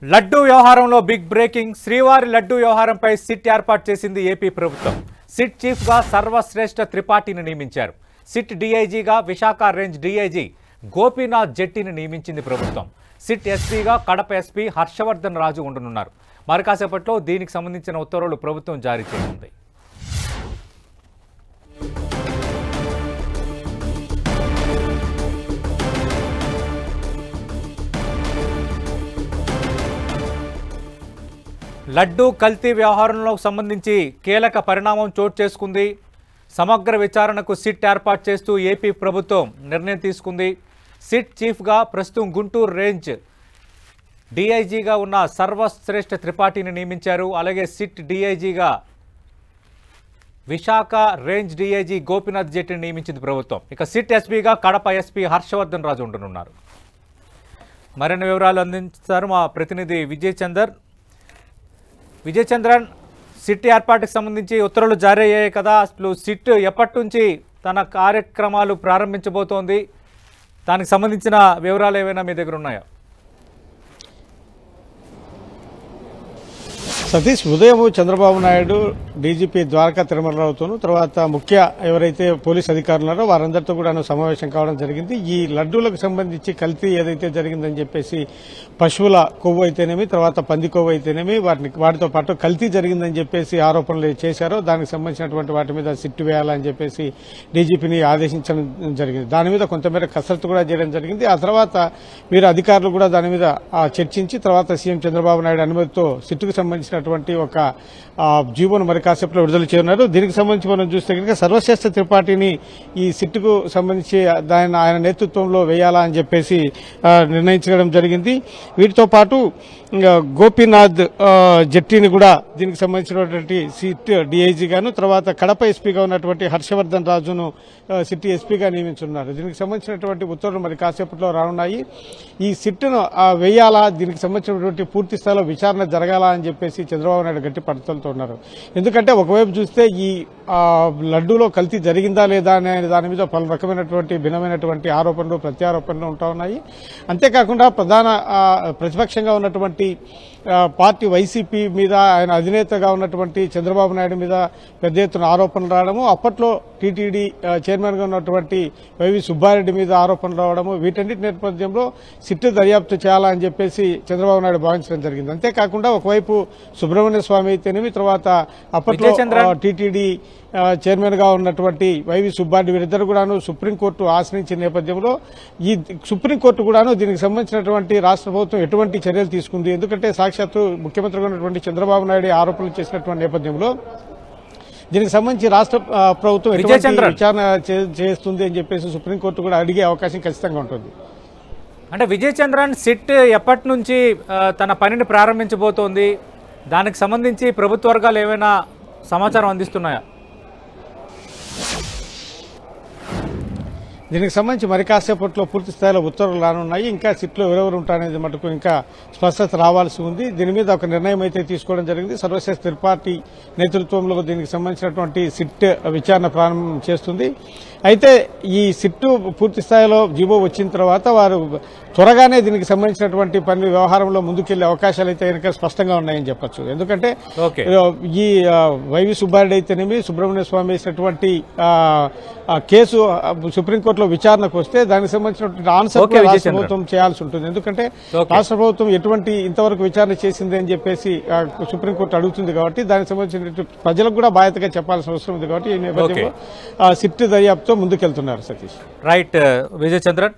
లడ్డూ వ్యవహారంలో big breaking. శ్రీవారి లడ్డూ వ్యవహారంపై సిట్ ఏర్పాటు చేసింది ఏపీ ప్రభుత్వం. సిట్ చీఫ్గా సర్వశ్రేష్ఠ త్రిపాఠిని నియమించారు. సిట్ డీఐజీగా విశాఖ రేంజ్ డీఐజీ గోపీనాథ్ జెట్టిని నియమించింది ప్రభుత్వం. సిట్ ఎస్పీగా కడప ఎస్పీ హర్షవర్ధన్ రాజు ఉండనున్నారు. మరి కాసేపట్లో దీనికి సంబంధించిన ఉత్తర్వులు ప్రభుత్వం జారీ చేయనుంది. లడ్డూ కల్తీ వ్యవహారంలో సంబంధించి కీలక పరిణామం చోటు చేసుకుంది. సమగ్ర విచారణకు సిట్ ఏర్పాటు చేస్తూ ఏపీ ప్రభుత్వం నిర్ణయం తీసుకుంది. సిట్ చీఫ్గా ప్రస్తుతం గుంటూరు రేంజ్ డీఐజీగా ఉన్న సర్వశ్రేష్ఠ త్రిపాఠిని నియమించారు. అలాగే సిట్ డీఐజీగా విశాఖ రేంజ్ డీఐజీ గోపీనాథ్ జెట్టిని నియమించింది ప్రభుత్వం. ఇక సిట్ ఎస్పీగా కడప ఎస్పీ హర్షవర్ధన్ రాజు ఉండనున్నారు. మరిన్ని వివరాలు అందించారు మా ప్రతినిధి విజయ్ చంద్రన్. సిట్ ఏర్పాటుకు సంబంధించి ఉత్తర్వులు జారీ అయ్యాయి కదా, అసలు సిట్ ఎప్పటి నుంచి తన కార్యక్రమాలు ప్రారంభించబోతోంది? దానికి సంబంధించిన వివరాలు ఏవైనా మీ దగ్గర ఉన్నాయా? సతీష్, ఉదయం చంద్రబాబు నాయుడు డీజీపీ ద్వారకా తిరుమలరావుతోనూ తర్వాత ముఖ్య ఎవరైతే పోలీస్ అధికారులు ఉన్నారో వారందరితో కూడా సమావేశం కావడం జరిగింది. ఈ లడ్డూలకు సంబంధించి కల్తీ ఏదైతే జరిగిందని చెప్పేసి పశువుల కొవ్వు అయితేనేమి, తర్వాత పంది కొవ్వు అయితేనేమి, వాటితో పాటు కల్తీ జరిగిందని చెప్పేసి ఆరోపణలు చేశారో దానికి సంబంధించినటువంటి వాటి మీద సిట్టు వేయాలని చెప్పేసి డీజీపీని ఆదేశించడం జరిగింది. దాని మీద కొంతమేర కసరత్తు కూడా చేయడం జరిగింది. ఆ తర్వాత వీరు అధికారులు కూడా దాని మీద చర్చించి తర్వాత సీఎం చంద్రబాబు నాయుడు అనుమతితో సిట్టుకు సంబంధించిన ఒక జీవోను మరి కాసేపులో విడుదల చేయనున్నారు. దీనికి సంబంధించి మనం చూస్తే కనుక సర్వశ్రేష్ఠ త్రిపాఠిని ఈ సిట్టుకు సంబంధించి ఆయన నేతృత్వంలో వేయాలా అని చెప్పేసి నిర్ణయించడం జరిగింది. వీటితో పాటు గోపీనాథ్ జెట్టిని కూడా దీనికి సంబంధించినటువంటి సిట్ డీఐజీగాను, తర్వాత కడప ఎస్పీగా ఉన్నటువంటి హర్షవర్ధన్ రాజును సిట్ ఎస్పీగా నియమించున్నారు. దీనికి సంబంధించినటువంటి ఉత్తర్వులు మరి కాసేపట్లో రానున్నాయి. ఈ సిట్టును వేయాలా, దీనికి సంబంధించినటువంటి పూర్తి స్థాయిలో విచారణ జరగాలా అని చెప్పేసి చంద్రబాబు నాయుడు గట్టి పట్టుదలతో ఉన్నారు. ఎందుకంటే ఒకవైపు చూస్తే ఈ లడ్డూలో కల్తీ జరిగిందా లేదా అనే దాని మీద పలు రకమైనటువంటి భిన్నమైనటువంటి ఆరోపణలు ప్రత్యారోపణలు ఉంటా ఉన్నాయి. అంతేకాకుండా ప్రతిపక్షంగా ఉన్నటువంటి పార్టీ వైసీపీ మీద, ఆయన అధినేతగా ఉన్నటువంటి చంద్రబాబు నాయుడు మీద పెద్ద ఎత్తున ఆరోపణలు రావడము, అప్పట్లో టీటీడీ చైర్మన్ గా ఉన్నటువంటి వైవి సుబ్బారెడ్డి మీద ఆరోపణలు రావడము, వీటన్నిటి నేపథ్యంలో సిట్టు దర్యాప్తు చేయాలని చెప్పేసి చంద్రబాబు నాయుడు భావించడం జరిగింది. అంతేకాకుండా ఒకవైపు సుబ్రహ్మణ్య స్వామి అయితేనేమి, తర్వాత అప్పట్లో టీటీడీ చైర్మన్ గా ఉన్నటువంటి వైవి సుబ్బారెడ్డి వీరిద్దరు కూడాను సుప్రీంకోర్టు ఆశ్రయించిన నేపథ్యంలో ఈ సుప్రీంకోర్టు కూడాను దీనికి సంబంధించినటువంటి రాష్ట్ర ప్రభుత్వం ఎటువంటి చర్యలు తీసుకుంది? ఎందుకంటే సాక్షాత్తు ముఖ్యమంత్రిగా ఉన్నటువంటి చంద్రబాబు నాయుడు ఆరోపణలు చేసినటువంటి నేపథ్యంలో దీనికి సంబంధించి రాష్ట్ర ప్రభుత్వం ఎటువంటి విచారణ చేస్తుంది అని చెప్పేసి సుప్రీంకోర్టు కూడా అడిగే అవకాశం ఖచ్చితంగా ఉంటుంది. అంటే విజయ్ చంద్రన్, సిట్ ఎప్పటి నుంచి తన పనిని ప్రారంభించబోతోంది? దానికి సంబంధించి ప్రభుత్వ వర్గాలు ఏమైనా సమాచారం అందిస్తున్నాయా? దీనికి సంబంధించి మరి కాసేపట్లో పూర్తి స్థాయిలో ఉత్తర్వులు రానున్నాయి. ఇంకా సిట్లో ఎవరెవరు ఉంటారనేది మటుకు ఇంకా స్పష్టత రావాల్సి ఉంది. దీని మీద ఒక నిర్ణయం అయితే తీసుకోవడం జరిగింది. సర్వశ్రేష్ఠ త్రిపాఠి నేతృత్వంలో దీనికి సంబంధించినటువంటి సిట్ విచారణ ప్రారంభం చేస్తుంది. అయితే ఈ సిట్టు పూర్తి స్థాయిలో జీవో వచ్చిన తర్వాత వారు త్వరగానే దీనికి సంబంధించినటువంటి పని వ్యవహారంలో ముందుకెళ్లే అవకాశాలు అయితే కనుక స్పష్టంగా ఉన్నాయని చెప్పొచ్చు. ఎందుకంటే ఈ వైవి సుబ్బారెడ్డి అయితేనేమి, సుబ్రహ్మణ్య స్వామి వేసినటువంటి కేసు సుప్రీంకోర్టులో విచారణకు వస్తే దానికి సంబంధించినటువంటి ఆన్సర్ రాష్ట్ర ప్రభుత్వం చేయాల్సి ఉంటుంది. ఎందుకంటే రాష్ట్ర ప్రభుత్వం ఎటువంటి ఇంతవరకు విచారణ చేసింది అని చెప్పేసి సుప్రీంకోర్టు అడుగుతుంది కాబట్టి దానికి సంబంధించిన ప్రజలకు కూడా బాధ్యతగా చెప్పాల్సిన అవసరం ఉంది కాబట్టి ఈ నేపథ్యంలో సిట్ దర్యాప్తుతో ముందుకెళ్తున్నారు. సతీష్, రైట్ విజయ్ చంద్రన్.